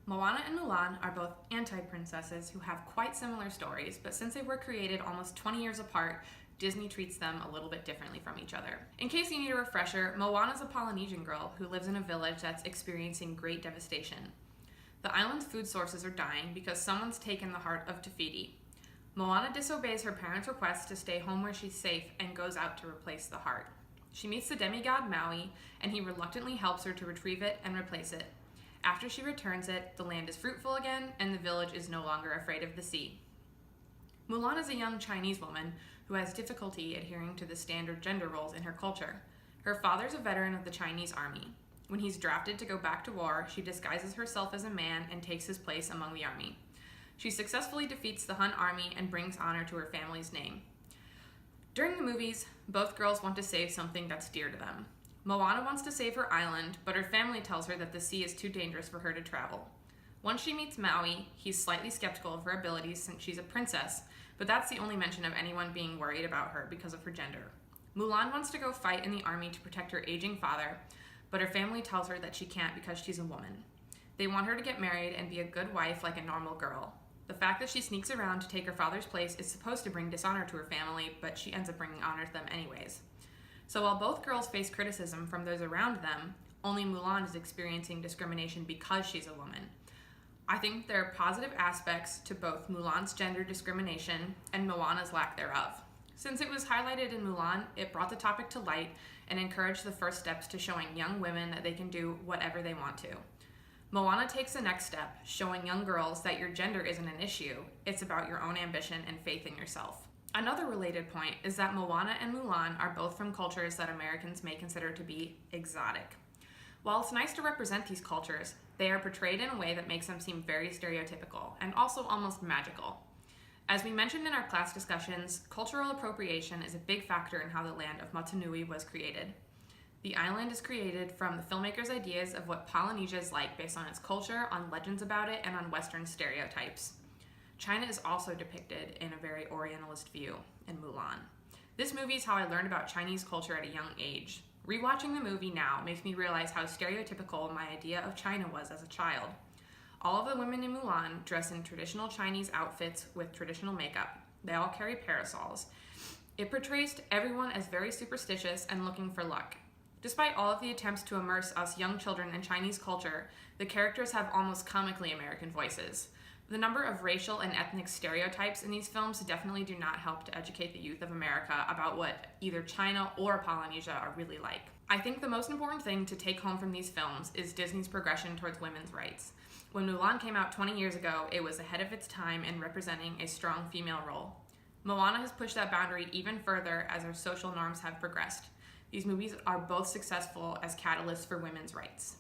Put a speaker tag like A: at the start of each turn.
A: Moana and Mulan are both anti-princesses who have quite similar stories, but since they were created almost 20 years apart, Disney treats them a little bit differently from each other. In case you need a refresher, Moana is a Polynesian girl who lives in a village that's experiencing great devastation. The island's food sources are dying because someone's taken the heart of Te Fiti. Moana disobeys her parents' request to stay home where she's safe and goes out to replace the heart. She meets the demigod Maui, and he reluctantly helps her to retrieve it and replace it. After she returns it, the land is fruitful again, and the village is no longer afraid of the sea. Mulan is a young Chinese woman who has difficulty adhering to the standard gender roles in her culture. Her father's a veteran of the Chinese army. When he's drafted to go back to war, she disguises herself as a man and takes his place among the army. She successfully defeats the Hun army and brings honor to her family's name. During the movies, both girls want to save something that's dear to them. Moana wants to save her island, but her family tells her that the sea is too dangerous for her to travel. Once she meets Maui, he's slightly skeptical of her abilities since she's a princess, but that's the only mention of anyone being worried about her because of her gender. Mulan wants to go fight in the army to protect her aging father, but her family tells her that she can't because she's a woman. They want her to get married and be a good wife like a normal girl. The fact that she sneaks around to take her father's place is supposed to bring dishonor to her family, but she ends up bringing honor to them anyways. So while both girls face criticism from those around them, only Mulan is experiencing discrimination because she's a woman. I think there are positive aspects to both Mulan's gender discrimination and Moana's lack thereof. Since it was highlighted in Mulan, it brought the topic to light and encouraged the first steps to showing young women that they can do whatever they want to. Moana takes the next step, showing young girls that your gender isn't an issue, it's about your own ambition and faith in yourself. Another related point is that Moana and Mulan are both from cultures that Americans may consider to be exotic. While it's nice to represent these cultures, they are portrayed in a way that makes them seem very stereotypical and also almost magical. As we mentioned in our class discussions, cultural appropriation is a big factor in how the land of Motunui was created. The island is created from the filmmaker's ideas of what Polynesia is like based on its culture, on legends about it, and on Western stereotypes. China is also depicted in a very Orientalist view in Mulan. This movie is how I learned about Chinese culture at a young age. Rewatching the movie now makes me realize how stereotypical my idea of China was as a child. All of the women in Mulan dress in traditional Chinese outfits with traditional makeup. They all carry parasols. It portrays everyone as very superstitious and looking for luck. Despite all of the attempts to immerse us young children in Chinese culture, the characters have almost comically American voices. The number of racial and ethnic stereotypes in these films definitely do not help to educate the youth of America about what either China or Polynesia are really like. I think the most important thing to take home from these films is Disney's progression towards women's rights. When Mulan came out 20 years ago, it was ahead of its time in representing a strong female role. Moana has pushed that boundary even further as our social norms have progressed. These movies are both successful as catalysts for women's rights.